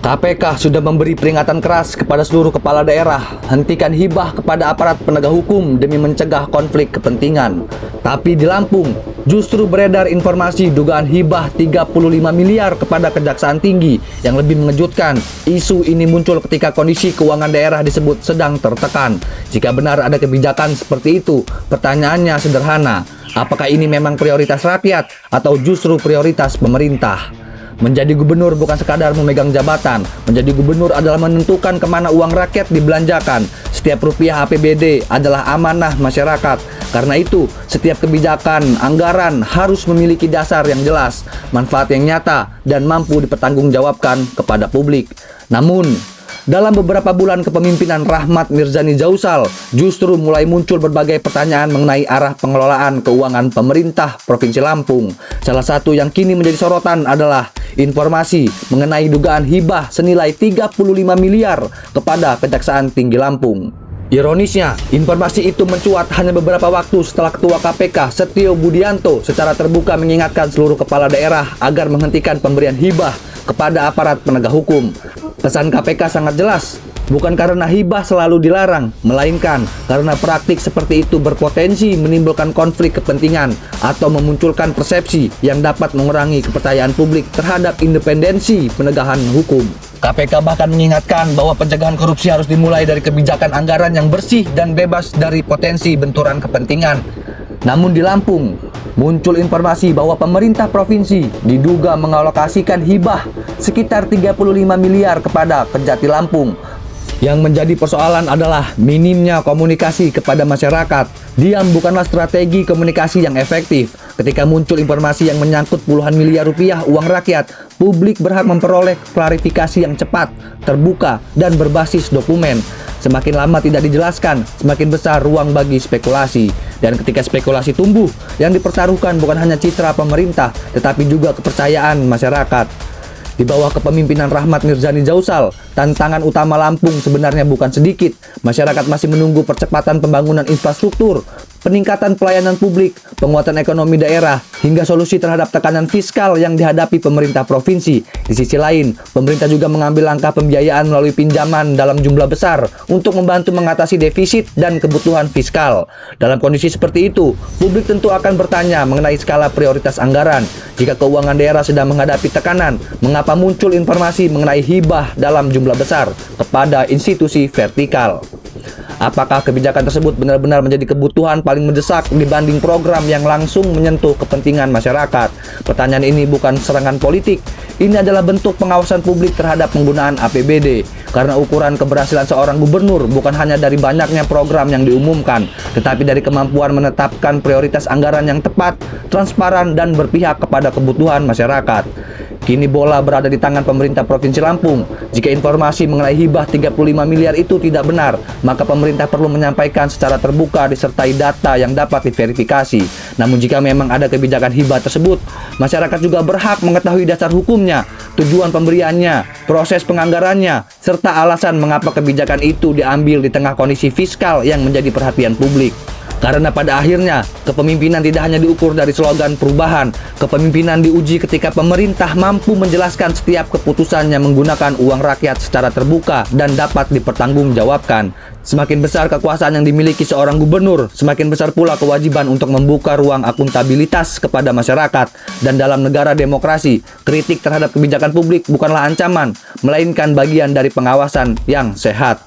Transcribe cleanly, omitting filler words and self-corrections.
KPK sudah memberi peringatan keras kepada seluruh kepala daerah, hentikan hibah kepada aparat penegak hukum demi mencegah konflik kepentingan. Tapi di Lampung, justru beredar informasi dugaan hibah 35 miliar kepada Kejaksaan Tinggi. Yang lebih mengejutkan, isu ini muncul ketika kondisi keuangan daerah disebut sedang tertekan. Jika benar ada kebijakan seperti itu, pertanyaannya sederhana, apakah ini memang prioritas rakyat atau justru prioritas pemerintah? Menjadi gubernur bukan sekadar memegang jabatan. Menjadi gubernur adalah menentukan kemana uang rakyat dibelanjakan. Setiap rupiah APBD adalah amanah masyarakat. Karena itu, setiap kebijakan, anggaran harus memiliki dasar yang jelas, manfaat yang nyata, dan mampu dipertanggungjawabkan kepada publik. Namun, dalam beberapa bulan kepemimpinan Rahmat Mirzani Jausal, justru mulai muncul berbagai pertanyaan mengenai arah pengelolaan keuangan pemerintah Provinsi Lampung. Salah satu yang kini menjadi sorotan adalah informasi mengenai dugaan hibah senilai 35 miliar kepada Kejaksaan Tinggi Lampung. Ironisnya, informasi itu mencuat hanya beberapa waktu setelah Ketua KPK Setio Budianto secara terbuka mengingatkan seluruh kepala daerah agar menghentikan pemberian hibah kepada aparat penegak hukum. Pesan KPK sangat jelas, bukan karena hibah selalu dilarang, melainkan karena praktik seperti itu berpotensi menimbulkan konflik kepentingan atau memunculkan persepsi yang dapat mengurangi kepercayaan publik terhadap independensi penegakan hukum. KPK bahkan mengingatkan bahwa pencegahan korupsi harus dimulai dari kebijakan anggaran yang bersih dan bebas dari potensi benturan kepentingan. Namun di Lampung, muncul informasi bahwa pemerintah provinsi diduga mengalokasikan hibah sekitar 35 miliar kepada Kejati Lampung. Yang menjadi persoalan adalah minimnya komunikasi kepada masyarakat. Diam bukanlah strategi komunikasi yang efektif. Ketika muncul informasi yang menyangkut puluhan miliar rupiah uang rakyat, publik berhak memperoleh klarifikasi yang cepat, terbuka, dan berbasis dokumen. Semakin lama tidak dijelaskan, semakin besar ruang bagi spekulasi. Dan ketika spekulasi tumbuh, yang dipertaruhkan bukan hanya citra pemerintah, tetapi juga kepercayaan masyarakat. Di bawah kepemimpinan Rahmat Mirzani Jausal, tantangan utama Lampung sebenarnya bukan sedikit. Masyarakat masih menunggu percepatan pembangunan infrastruktur, peningkatan pelayanan publik, penguatan ekonomi daerah, hingga solusi terhadap tekanan fiskal yang dihadapi pemerintah provinsi. Di sisi lain, pemerintah juga mengambil langkah pembiayaan melalui pinjaman dalam jumlah besar untuk membantu mengatasi defisit dan kebutuhan fiskal. Dalam kondisi seperti itu, publik tentu akan bertanya mengenai skala prioritas anggaran. Jika keuangan daerah sedang menghadapi tekanan, mengapa muncul informasi mengenai hibah dalam jumlah besar kepada institusi vertikal? Apakah kebijakan tersebut benar-benar menjadi kebutuhan paling mendesak dibanding program yang langsung menyentuh kepentingan masyarakat? Pertanyaan ini bukan serangan politik, ini adalah bentuk pengawasan publik terhadap penggunaan APBD. Karena ukuran keberhasilan seorang gubernur bukan hanya dari banyaknya program yang diumumkan, tetapi dari kemampuan menetapkan prioritas anggaran yang tepat, transparan, dan berpihak kepada kebutuhan masyarakat. Kini bola berada di tangan pemerintah Provinsi Lampung. Jika informasi mengenai hibah 35 miliar itu tidak benar, maka pemerintah perlu menyampaikan secara terbuka disertai data yang dapat diverifikasi. Namun jika memang ada kebijakan hibah tersebut, masyarakat juga berhak mengetahui dasar hukumnya, tujuan pemberiannya, proses penganggarannya, serta alasan mengapa kebijakan itu diambil di tengah kondisi fiskal yang menjadi perhatian publik. Karena pada akhirnya, kepemimpinan tidak hanya diukur dari slogan perubahan. Kepemimpinan diuji ketika pemerintah mampu menjelaskan setiap keputusannya menggunakan uang rakyat secara terbuka dan dapat dipertanggungjawabkan. Semakin besar kekuasaan yang dimiliki seorang gubernur, semakin besar pula kewajiban untuk membuka ruang akuntabilitas kepada masyarakat. Dan dalam negara demokrasi, kritik terhadap kebijakan publik bukanlah ancaman, melainkan bagian dari pengawasan yang sehat.